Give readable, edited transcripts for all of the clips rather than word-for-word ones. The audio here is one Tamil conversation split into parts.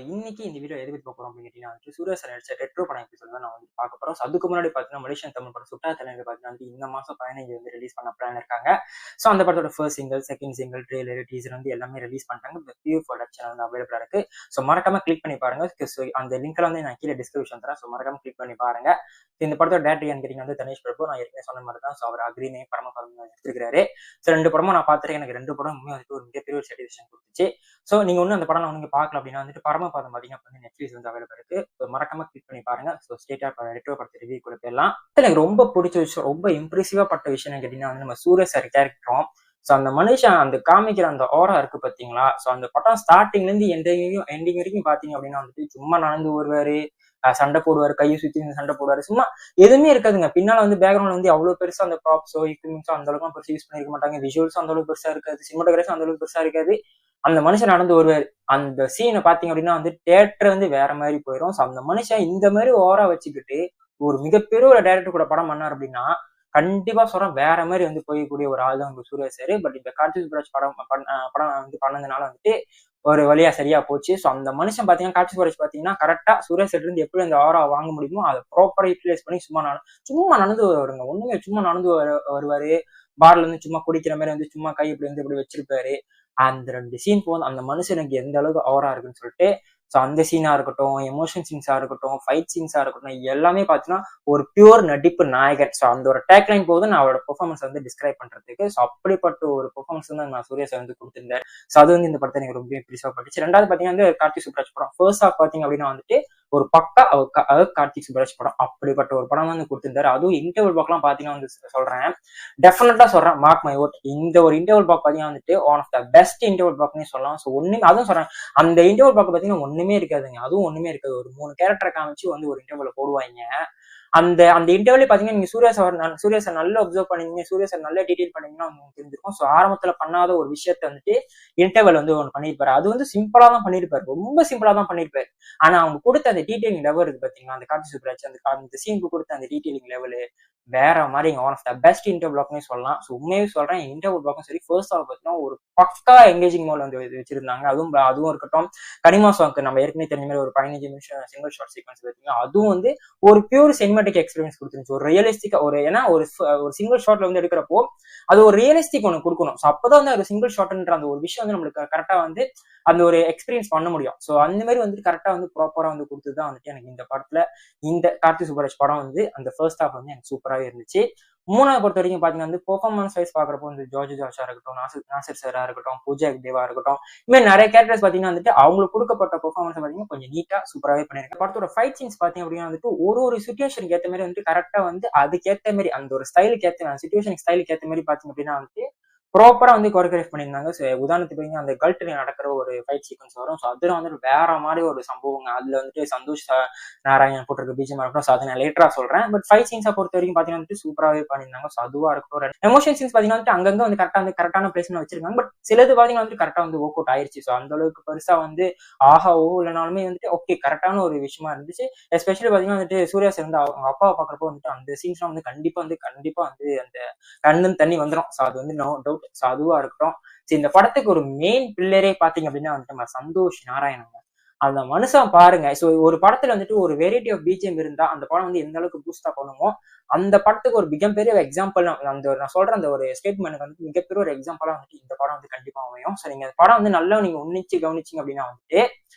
இன்னைக்கு இந்த வீடியோ எது பத்தி பார்க்க போறோம் அப்படின்னு கேட்டீங்கன்னா வந்துட்டு சூர்யா சார் நடிச்ச ரெட்ரோ படம் எபிசோட் தான் நான் வந்து பார்க்க போறோம். அதுக்கு முன்னாடி பார்த்தீங்கன்னா மலேசியன் தமிழ் படம் சுட்டா தலைவர் பார்த்தீங்கன்னா வந்து இந்த மாசம் 15 வந்து ரிலீஸ் பண்ண பிளான் இருக்காங்க. ஸோ அந்த படத்தோட first single, second single, trailer, teaser வந்து எல்லாமே ரிலீஸ் பண்ணிட்டாங்க. பியூ ப்ரொடக்ஷன் வந்து அவைலபிளா இருக்கு. ஸோ மறக்காம கிளிக் பண்ணி பாருங்க. So அந்த லிங்க்ல வந்து நான் கீழே டிஸ்கிரிப்ஷன் தரேன். ஸோ மறக்காம கிளிக் பண்ணி பாருங்க. இந்த படத்தோட டேரக்டர் கேட்டீங்கன்னா வந்து தனேஷ் பிரபு. நான் ஏற்கனவே சொன்ன மாதிரி தான். ஸோ அவர் அக்ரிமே பரமபதம் எடுத்துருக்காரு. ஸோ 2 படமும் நான் பார்த்துருக்கேன். எனக்கு 2 படமுமே வந்துட்டு ஒரு மிகப்பெரிய ஒரு சாட்டிஸ்ஃபேக்ஷன் கொடுத்துச்சு. ஸோ நீங்க ஒன்றும் அந்த படம் நீங்க பார்க்கல அப்படின்னா வந்துட்டு பரமபதம் பார்த்தீங்கன்னா வந்து நெட்ஃபிளிக்ஸ் வந்து அவைலபிள் இருக்கு. ஸோ மறக்காம கிளிக் பண்ணி பாருங்க. ஸோ ஸ்டேட்டா ரெட்ரோ படத்தை ரிவ்யூ கூட போயிடலாம். எனக்கு ரொம்ப பிடிச்ச விஷயம், ரொம்ப இம்ப்ரெசிவா பட்ட விஷயம் கேட்டீங்கன்னா வந்து நம்ம சூர்யா சார் கேரக்டரும், ஸோ அந்த மனுஷன் அந்த காமிக்கிற அந்த ஓரா இருக்கு பாத்தீங்களா. ஸோ அந்த படம் ஸ்டார்டிங்ல இருந்து எண்டிங் வரைக்கும் பாத்தீங்க அப்படின்னா வந்துட்டு சும்மா நடந்து வருவாரு, சண்டை போடுவாரு, கையை சுத்தி சண்டை போடுவாரு, சும்மா எதுவுமே இருக்காதுங்க. பின்னால வந்து பேக்ரவுண்ட் வந்து அவ்வளவு பெருசா அந்த ப்ராப்ஸோ எக்யூப்மெண்ட்ஸோ அந்த அளவுக்கு பெருசா யூஸ் பண்ணிருக்க மாட்டாங்க. விஷுவல்ஸும் அந்த அளவுக்கு பெருசா இருக்காது, சினிமாட்டோகிராஃபி அந்த அளவுக்கு பெருசா இருக்காது. அந்த மனுஷன் நடந்து வருவாரு. அந்த சீனை பாத்தீங்க அப்படின்னா வந்து தியேட்டர் வந்து வேற மாதிரி போயிடும். ஸோ அந்த மனுஷன் இந்த மாதிரி ஓரா வச்சுக்கிட்டு ஒரு மிகப்பெரிய ஒரு டைரக்டர் கூட படம் பண்ணார் அப்படின்னா கண்டிப்பா சொல்றேன் வேற மாதிரி வந்து போயக்கூடிய ஒரு ஆள் தான் சூர்யா சார். பட் இந்த கார்த்திக் சுப்ராஜ் படம் வந்து பண்ணதுனால வந்துட்டு ஒரு வழியா சரியா போச்சு. ஸோ அந்த மனுஷன் பாத்தீங்கன்னா கார்த்திக் சுப்ராஜ் பாத்தீங்கன்னா கரெக்டா சூர்யா சார் இருந்து எப்படி அந்த ஆரா வாங்க முடியுமோ அதை ப்ராப்பரா யூட்டிலைஸ் பண்ணி சும்மா நடந்து வருங்க. ஒண்ணுமே சும்மா நடந்து வருவாரு. பார்ல இருந்து சும்மா குடிக்கிற மாதிரி வந்து சும்மா கை இப்படி வந்து இப்படி வச்சிருப்பாரு. அந்த 2 சீன் போதும் அந்த மனுஷனுக்கு எந்த அளவுக்கு ஓவரா இருக்குன்னு சொல்லிட்டு. ஸோ அந்த சீனா இருக்கட்டும், எமோஷன் சீன்ஸா இருக்கட்டும், ஃபைட் சீன்ஸா இருக்கட்டும், எல்லாமே பார்த்தீங்கன்னா ஒரு பியூர் நடிப்பு நாயகன். ஸோ அந்த ஒரு டேக்லைன் போது நான் அவரோட பெர்ஃபார்மன்ஸ் வந்து டிஸ்கிரைப் பண்றதுக்கு. ஸோ அப்படிப்பட்ட ஒரு பெர்ஃபார்மன்ஸ் வந்து நான் சூர்யா சார் வந்து கொடுத்திருந்தார். ஸோ அது வந்து இந்த படத்தை எனக்கு ரொம்ப பிரிசா பட்டுச்சு. 2வது பாத்தீங்கன்னா வந்து கார்த்திக் சுப்ராஜ் படம் ஃபர்ஸ்ட் ஹாஃப் பாத்தீங்க அப்படின்னா வந்துட்டு ஒரு பக்கா கார்த்திக் சுப்ராஜ் படம் அப்படிப்பட்ட ஒரு படம் வந்து கொடுத்திருந்தாரு. அதுவும் இன்டர்வல் பாக்லாம் பாத்தீங்கன்னா வந்து சொல்றேன், டெஃபினட்டா சொல்றேன், மார்க் மை ஓட், இந்த ஒரு இன்டர்வல் பாக் பாத்தீங்கன்னா வந்துட்டு one of the best interval பாக்னே சொல்லலாம். ஸோ ஒண்ணுமே அதுவும் சொல்றேன், அந்த இன்டர்வல் பாக் பாத்தீங்கன்னா ஒண்ணுமே இருக்காதுங்க. அதுவும் ஒண்ணுமே இருக்காது. ஒரு 3 கேரக்டரை காமிச்சு வந்து ஒரு இன்டர்வல் போடுவாங்க. அந்த இன்டர்வலே பாத்தீங்கன்னா நீங்க சூர்யா சார் நல்லா அப்சர்வ் பண்ணீங்க, சூர்யா சார் நல்லா டீடைல் பண்ணீங்கன்னா உங்களுக்கு தெரிஞ்சிருக்கும். ஸோ ஆரம்பத்துல பண்ணாத ஒரு விஷயத்த வந்துட்டு இன்டர்வல் வந்து ஒன்று பண்ணிருப்பாரு. அது வந்து சிம்பிளா தான் பண்ணிருப்பாரு, ரொம்ப சிம்பிளா தான் பண்ணிருப்பாரு. ஆனா அவங்க கொடுத்த அந்த டீடைலிங் லெவல் இருக்கு பாத்தீங்கன்னா, அந்த கார்த்திக் சுப்ராஜ் அந்த சீனுக்கு கொடுத்த அந்த டீடைலிங் லெவலு வேற மாதிரி one of the best interval பிளாக்னே சொல்லலாம். ஸோ உண்மையே சொல்றேன், இன்டர்வல் பிளாக்கும் சரி ஃபர்ஸ்ட் ஆஃப் பார்த்தீங்கன்னா ஒரு பக்கா எங்கேஜிங் மோட் வந்து வச்சிருந்தாங்க. அதுவும் இருக்கட்டும், கனிமா சாங்க்கு நம்ம ஏற்கனவே தெரிஞ்ச மாதிரி ஒரு 15 நிமிஷம் சிங்கிள் ஷார்ட் சீக்வன்ஸ் பார்த்தீங்கன்னா அதுவும் வந்து ஒரு பியூர் சினிமாட்டிக் எக்ஸ்பீரியன்ஸ் கொடுத்துருந்துச்சு. ஒரு ரியலிஸ்டிக்கா ஏன்னா ஒரு சிங்கிள் ஷாட்ல வந்து எடுக்கிறப்போ அது ஒரு ரியலிஸ்டிக் ஒன்று கொடுக்கணும். ஸோ அப்பதான் வந்து ஒரு சிங்கிள் ஷாட்ன்ற அந்த ஒரு விஷயம் வந்து நம்மளுக்கு கரெக்டா வந்து அந்த ஒரு எக்ஸ்பீரியன்ஸ் பண்ண முடியும். ஸோ அந்த மாதிரி வந்து கரெக்டா வந்து ப்ராப்பரா வந்து கொடுத்துதான் வந்துட்டு எனக்கு இந்த படத்துல இந்த கார்த்திக் சுப்ராஜ் படம் வந்து அந்த ஃபர்ஸ்ட் ஹாஃப் வந்து எனக்கு சூப்பராகவே இருந்துச்சு. 3வது பொறுத்த வரைக்கும் பாத்தீங்கன்னா வந்து பெர்ஃபார்மன்ஸ் வைஸ் பாக்குறப்போ வந்து ஜார்ஜ் ஜாஷா இருக்கட்டும், நாசிர் சாரா இருக்கட்டும், பூஜா தேவா இருக்கட்டும், இதுமாதிரி நிறைய கேரக்டர்ஸ் பாத்தீங்கன்னா வந்துட்டு அவங்களுக்கு கொடுக்கப்பட்ட பெர்ஃபார்மன்ஸ் பாத்தீங்கன்னா கொஞ்சம் நீட்டா சூப்பராகவே பண்ணிருக்காங்க. படத்தோட ஃபைட் சீன்ஸ் பாத்தீங்க அப்படின்னா வந்துட்டு ஒரு சுச்சுவேஷனுக்கு ஏற்ற மாதிரி வந்து கரெக்டா வந்து அதுக்கேற்ற மாதிரி அந்த ஒரு ஸ்டைலுக்கு ஏற்ற சிச்சுவேஷன் ஸ்டைலுக்கு ஏற்ற மாதிரி பாத்தீங்க அப்படின்னா வந்துட்டு ப்ராப்பரா வந்து கோரியோகிராஃப் பண்ணியிருந்தாங்க. உதாரணத்துக்கு அந்த கல்ட்ல நடக்கிற ஒரு ஃபைட் சீக்வன்ஸ் வரும். ஸோ அதுல வந்துட்டு வேற மாதிரி ஒரு சம்பவங்க. அதுல வந்துட்டு சந்தோஷ் நாராயணன் போட்டிருக்க பிஜிஎம் இருக்கட்டும். ஸோ அதை நான் லேட்டரா சொல்றேன். பட் ஃபைட் சீன்ஸை பொறுத்த வரைக்கும் பாத்தீங்கன்னா வந்துட்டு சூப்பராகவே பண்ணியிருந்தாங்க. ஸோ அதுவா இருக்கட்டும், எமோஷன் சீன்ஸ் பாத்தீங்கன்னா வந்துட்டு அங்கங்க வந்து கரெக்டான பிளேஸ்ல வச்சிருக்காங்க. பட் சிலது பாத்தீங்கன்னா வந்துட்டு கரெக்டா வந்து ஒர்க் அவுட் ஆயிருச்சு. ஸோ அந்த அளவுக்கு பெருசா வந்து ஆஹாவோ இல்லைனாலுமே வந்துட்டு ஓகே கரெக்டான ஒரு விஷயமா இருந்துச்சு. எஸ்பெஷலி பாத்தீங்கன்னா வந்துட்டு சூர்யா சார் வந்து அவங்க அப்பாவை பாக்குறப்போ வந்துட்டு அந்த சீன்ஸ்லாம் வந்து கண்டிப்பா வந்து அந்த கண்ணு தண்ணி வந்துடும். ஸோ அது வந்து நோ டவுட். ஸோ அதுவா இருக்கட்டும். இந்த படத்துக்கு ஒரு மெயின் பில்லரே பாத்தீங்க அப்படின்னா வந்துட்டு நம்ம சந்தோஷ் நாராயணன். அந்த மனுஷன் பாருங்க. ஸோ ஒரு படத்துல வந்துட்டு ஒரு வெரைட்டி ஆஃப் பிஜிஎம் இருந்தா அந்த படம் வந்து எந்த அளவுக்கு பூஸ்டா பண்ணுமோ அந்த படத்துக்கு ஒரு மிகப்பெரிய எக்ஸாம்பிள் நான் சொல்ற அந்த ஒரு ஸ்டேட்மெண்ட் வந்து மிகப்பெரிய ஒரு எக்ஸாம்பிளா வந்துட்டு இந்த படம் வந்து கண்டிப்பா அமையும். ஸோ நீங்க படம் வந்து நல்லா நீங்க உன்னிச்சு கவனிச்சிங்க அப்படின்னா வந்துட்டு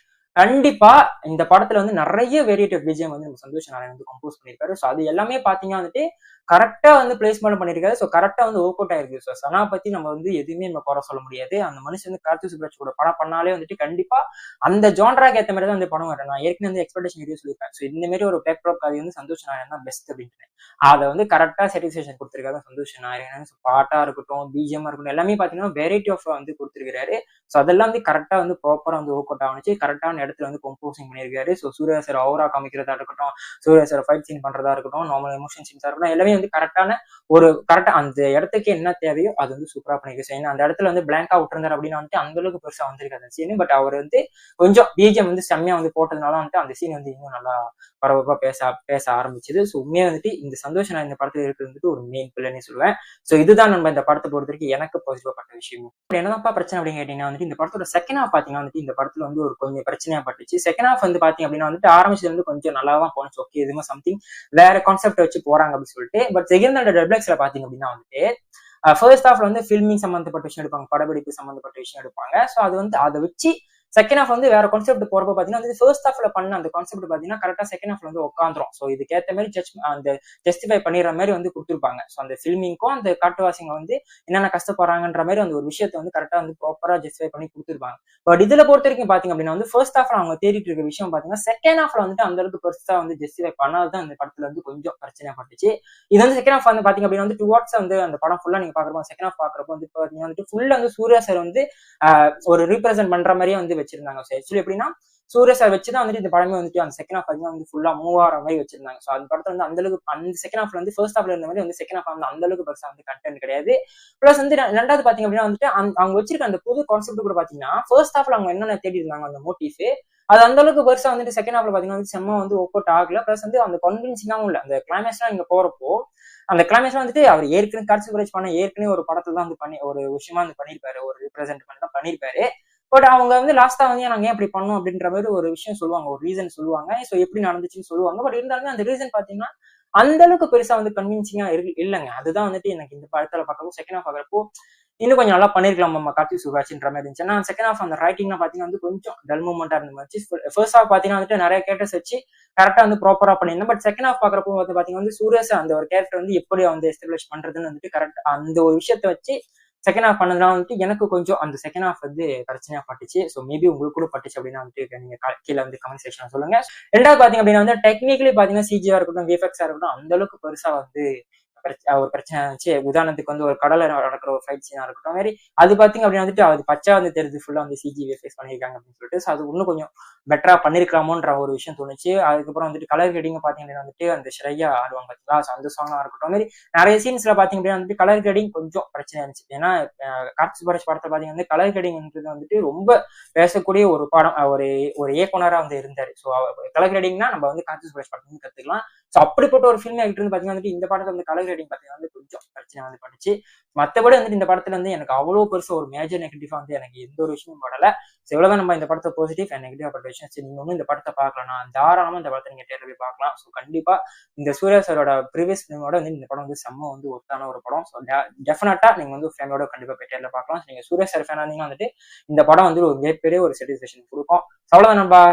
கண்டிப்பா இந்த படத்துல வந்து நிறைய வெரைட்டி ஆஃப் பிஜிஎம் வந்து நம்ம சந்தோஷ் நாராயணன் வந்து கம்போஸ் பண்ணிருக்காரு. ஸோ அது எல்லாமே பாத்தீங்கன்னா வந்துட்டு கரெக்டா வந்து பிளேஸ்மெண்ட் பண்ணிருக்காரு. ஸோ கரெக்டா வந்து ஒர்க் அவுட் ஆயிருக்கு. ஸோ சனா பத்தி நம்ம வந்து எதுவுமே நம்ம குறை சொல்ல முடியாது. அந்த மனுஷன் வந்து கார்த்திக் சுப்ராஜ் கூட படம் பண்ணாலே வந்துட்டு கண்டிப்பா அந்த ஜான்ராக்கு ஏற்ற மாதிரி தான் வந்து படம் வரும். நான் ஏற்கனவே வந்து எக்ஸ்பெக்டேஷன் வீடியோ சொல்லியிருப்பேன். ஸோ இந்த மாதிரி ஒரு பேக் ட்ராப் கதை வந்து சந்தோஷ் நாராயணன் தான் பெஸ்ட் அப்படின்னு. அதை வந்து கரெக்டா சாட்டிஸ்ஃபேக்ஷன் கொடுத்திருக்காரு சந்தோஷ் நாராயணன். பாட்டா இருக்கட்டும், பிஜிஎம் இருக்கட்டும், எல்லாமே பாத்தீங்கன்னா வெரைட்டி ஆஃப் வந்து கொடுத்திருக்காரு. ஸோ அதெல்லாம் வந்து கரெக்டா வந்து ப்ராப்பரா வந்து ஒர்க் அவுட் ஆனிச்சு. கரெக்டான இடத்துல வந்து கம்போசிங் பண்ணியிருக்காரு. ஸோ சூர்யா சார் அவுரா காமிக்கிறதா இருக்கட்டும், சூர்யா சார் ஃபைட் சீன் பண்றதா இருக்கட்டும், நார்மல் எமோஷன் சீன்ஸா இருக்கட்டும், எல்லாமே வந்து கரெக்டா அந்த இடத்துக்கு என்ன தேவையோ அது வந்து சூப்பரா பண்ணிருக்கு. ஏன்னா அந்த இடத்துல வந்து பிளாங்கா விட்டுருந்தாரு அப்படின்னா வந்துட்டு அந்த அளவுக்கு பெருசா வந்திருக்காது அந்த சீன். பட் அவர் வந்து கொஞ்சம் பிஜிஎம் வந்து செம்மையா வந்து போட்டதுனால வந்துட்டு அந்த சீன் வந்து இன்னும் நல்லா பரபரப்பா பேச ஆரம்பிச்சது. ஸோ உண்மையா வந்துட்டு இந்த சந்தோஷம் நான் இந்த படத்துல இருக்கிறது வந்துட்டு ஒரு மெயின் பிள்ளைன்னு சொல்லுவேன். ஸோ இதுதான் நம்ம இந்த படத்தை பொறுத்த வரைக்கும் எனக்கு பாசிட்டிவா பட்ட விஷயம். என்னதான்ப்பா பிரச்சனை அப்படின்னு கேட்டீங்கன்னா வந்துட்டு இந்த படத்தோட செகண்ட் ஹாஃப் பாத்தீங்கன்னா வந்துட்டு இந்த படத்துல வந்து ஒரு கொஞ்சம் பிரச்சனை பிரச்சனையா பட்டுச்சு. செகண்ட் ஹாஃப் வந்து பாத்தீங்க அப்படின்னா வந்துட்டு ஆரம்பிச்சது வந்து கொஞ்சம் நல்லா தான் போனுச்சு. ஓகே எதுவுமே சம்திங் வேற கான்செப்ட் வச்சு போறாங்க அப்படின்னு சொல்லிட்டு. பட் செகண்ட் அண்ட் டெப்ளெக்ஸ்ல பாத்தீங்க அப்படின்னா வந்துட்டு ஃபர்ஸ்ட் ஹாஃப்ல வந்து ஃபில்மிங் சம்பந்தப்பட்ட விஷயம் எடுப்பாங்க, படப்பிடிப்பு சம்பந்தப்பட்ட விஷயம் எடுப்பாங்க. ஸோ அது வந்து அதை வச்சு செகண்ட் ஹாஃப் வந்து வேற கான்செப்ட் போறப்ப பாத்தீங்கன்னா வந்து ஃபர்ஸ்ட் ஹாஃப்ல பண்ண அந்த கான்செப்ட் பாத்தீங்கன்னா கரெக்டா செகண்ட் ஹாஃப்ல வந்து உட்காந்துரும். ஸோ இதுக்கேற்ற மாதிரி அந்த ஜஸ்டிஃபை பண்ணிடுற மாதிரி வந்து கொடுத்துருப்பாங்க. ஸோ அந்த ஃபில்மிங்க்கும் அந்த காட்டுவாசிங்க வந்து என்னென்ன கஷ்டப்படுறாங்கன்ற மாதிரி அந்த ஒரு விஷயத்தை வந்து கரெக்டா வந்து ப்ராப்பரா ஜஸ்டிஃபை பண்ணி கொடுத்துருப்பாங்க. பட் இதுல பொறுத்த வரைக்கும் பாத்தீங்க அப்படின்னா வந்து ஃபர்ஸ்ட் ஹாஃப்ல அவங்க தேடிட்டு இருக்க விஷயம் பாத்தீங்கன்னா செகண்ட் ஹாஃப்ல வந்துட்டு அந்த அளவுக்கு பெருசா வந்து ஜஸ்டிஃபை பண்ணாதான் அந்த படத்துல வந்து கொஞ்சம் பிரச்சனையா பட்டுச்சு. இது வந்து செகண்ட் ஹாஃப் வந்து பாத்தீங்க அப்படின்னா வந்து டுவார்ட்ஸ் வந்து அந்த படம் ஃபுல்லா நீங்க பாக்குறப்போ செகண்ட் ஹாஃப் பாக்குறப்போ வந்து பாத்தீங்கன்னா வந்துட்டு ஃபுல்லா வந்து சூர்யா சார் வந்து ஒரு ரீப்ரசென்ட் பண்ற மாதிரியே வந்து வச்சிருந்தாங்க. ஆக்சுவலி எப்படின்னா சூர்யா சார் வச்சுதான் வந்துட்டு இந்த படமே வந்துட்டு அந்த செகண்ட் ஹாஃப் வந்து ஃபுல்லா மூவ் ஆகிற மாதிரி வச்சிருந்தாங்க. ஸோ அந்த படத்துல வந்து அந்த அளவுக்கு அந்த செகண்ட் ஹாஃப்ல வந்து ஃபர்ஸ்ட் ஹாஃப்ல இருந்த மாதிரி வந்து செகண்ட் ஹாஃப் வந்து அந்த அளவுக்கு பெருசா வந்து கண்டென்ட் கிடையாது. பிளஸ் வந்து ரெண்டாவது பாத்தீங்க அப்படின்னா வந்துட்டு அவங்க வச்சிருக்க அந்த புது கான்செப்ட் கூட பாத்தீங்கன்னா ஃபர்ஸ்ட் ஹாஃப்ல அவங்க என்னென்ன தேடி இருந்தாங்க அந்த மோட்டிவ் அது அந்த அளவுக்கு பெருசா வந்துட்டு செகண்ட் ஹாஃப்ல பாத்தீங்கன்னா வந்து செம்ம வந்து ஒர்க் அவுட் ஆகல. பிளஸ் வந்து அந்த கன்வின்சிங்காவும் இல்ல. அந்த கிளைமேக்ஸ்லாம் இங்க போறப்போ அந்த கிளைமேக்ஸ் வந்துட்டு அவர் ஏற்கனவே கான்செப்ட் பண்ண ஏற்கனவே ஒரு படத்துல தான் வந்து பண்ணி ஒரு விஷயமா வந்து பண்ணிருப்பாரு, ஒரு ரிப்ரசென்ட் பண்ணி தான் பண்ணிருப்பாரு. பட் அவங்க வந்து லாஸ்டா வந்து நாங்க ஏன் அப்படி பண்ணோம் அப்படின்ற மாதிரி ஒரு விஷயம் சொல்லுவாங்க, ஒரு ரீசன் சொல்லுவாங்க. ஸோ எப்படி நடந்துச்சுன்னு சொல்லுவாங்க. பட் இருந்தாலுமே அந்த ரீசன் பாத்தீங்கன்னா அந்த அளவுக்கு பெருசா வந்து கன்வின்சிங்கா இல்லைங்க. அதுதான் வந்துட்டு எனக்கு இந்த படத்துல பார்க்கறப்போ செகண்ட் ஹாஃப் பாக்குறப்போ இன்னும் கொஞ்சம் நல்லா பண்ணிருக்கலாம் நம்ம கார்த்திக் சுப்ராஜ்ன்ற மாதிரி இருந்துச்சு. ஏன்னா செகண்ட் ஹாஃப் அந்த ரைட்டிங்லாம் பாத்தீங்கன்னா வந்து கொஞ்சம் டல் மூமெண்டா இருந்த மாதிரி. ஃபர்ஸ்ட் ஹாஃப் பாத்தீங்கன்னா வந்துட்டு நிறைய கேரக்டர்ஸ் வச்சு கரெக்டா வந்து ப்ராப்பரா பண்ணிருந்தேன். பட் செகண்ட் ஹாஃப் பாக்குறப்போ வந்து பாத்தீங்கன்னா வந்து சூர்யா சார் அந்த ஒரு கேரக்டர் வந்து எப்படி வந்து எஸ்டாப்ளிஷ் பண்றதுன்னு வந்துட்டு கரெக்ட் அந்த ஒரு விஷயத்த வச்சு செகண்ட் ஹாஃப் பண்ணதுலாம் வந்துட்டு எனக்கு கொஞ்சம் அந்த செகண்ட் ஹாஃப் வந்து பிரச்சனையா பட்டுச்சு. ஸோ மேபி உங்களுக்கு கூட பட்டுச்சு அப்படின்னா வந்துட்டு நீங்க கீழே வந்து கமெண்ட் செக்ஷன் சொல்லுங்க. ரெண்டாவது பாத்தீங்க அப்படின்னா வந்து டெக்னிக்கலி பாத்தீங்கன்னா சிஜியா இருக்கட்டும், விஎஃப்எக்ஸா இருக்கட்டும் அந்த அளவுக்கு பெருசா வந்து ஒரு பிரச்சனை இருந்துச்சு. உதாரணத்துக்கு வந்து ஒரு கடலை நடக்கிற ஒரு ஃபைட் சீனா இருக்கட்டும் மாதிரி அது பாத்தீங்க அப்படின்னா வந்துட்டு அது பச்சா வந்து தெரிஞ்சு ஃபுல்லா வந்து சிஜி விஎஃப்எக்ஸ் பண்ணிருக்காங்க அப்படின்னு சொல்லிட்டு. ஸோ அது இன்னும் கொஞ்சம் பெட்டரா பண்ணிருக்கலாமோன்ற ஒரு விஷயம் தோணுச்சு. அதுக்கப்புறம் வந்துட்டு கலர் கிரேடிங் பாத்தீங்க அப்படின்னா வந்துட்டு அந்த ஸ்ரேயா ஆடுவாங்க பாத்தீங்களா, அந்த சாங்கா இருக்கட்டும் மாதிரி நிறைய சீன்ஸ்ல பாத்தீங்க அப்படின்னா வந்துட்டு கலர் கிரேடிங் கொஞ்சம் பிரச்சனையா இருந்துச்சு. ஏன்னா கார்த்திக் சுப்ராஜ் படத்தை பாத்தீங்கன்னா வந்து கலர் கிரேடிங்ன்றது வந்துட்டு ரொம்ப பேசக்கூடிய ஒரு படம், ஒரு இயக்குனரா வந்து இருந்தாரு. ஸோ கலர் கிரேடிங்னா நம்ம வந்து கார்த்திக் சுப்ராஜ் படத்தை வந்து கத்துக்கலாம். ஸோ அப்படிப்பட்ட ஒரு ஃபில்ம் ஆக்டர் வந்து பாத்தீங்கன்னா வந்துட்டு இந்த படத்தை வந்து கலர் கிரேடிங் பாத்தீங்கன்னா வந்து கொஞ்சம் பிரச்சனை வந்து பண்ணுச்சு. மற்றபடி வந்துட்டு இந்த படத்துல வந்து எனக்கு அவ்வளவு பெருசு ஒரு மேஜர் நெகட்டிவா வந்து எனக்கு எந்த ஒரு விஷயமும் படல. எவ்வளவுதான் நம்ம இந்த படத்தை பாசிட்டிவ் அண்ட் நெகட்டிவ் பட்ட விஷயம் சரி நீங்க வந்து இந்த படத்தை பார்க்கலாம், தாராளமா இந்த படத்தை நீங்க தேட்டர்ல போய் பார்க்கலாம். ஸோ கண்டிப்பா இந்த சூர்யா சாரோட ப்ரீவியஸ் ஃபிலிமோட வந்து இந்த படம் வந்து செம்ம வந்து ஒர்த்தான ஒரு படம். ஸோ டெஃபினட்டா நீங்க வந்து ஃபேமிலியோட கண்டிப்பா போய் தேட்டர்ல பார்க்கலாம். நீங்க சூர்யா சார் ஃபேனா இருந்தீங்கன்னா வந்துட்டு இந்த படம் வந்து ஒரு மிகப்பெரிய ஒரு சாட்டிஸ்ஃபேக்ஷன் கொடுக்கும். அவ்வளவுதான் நண்பா.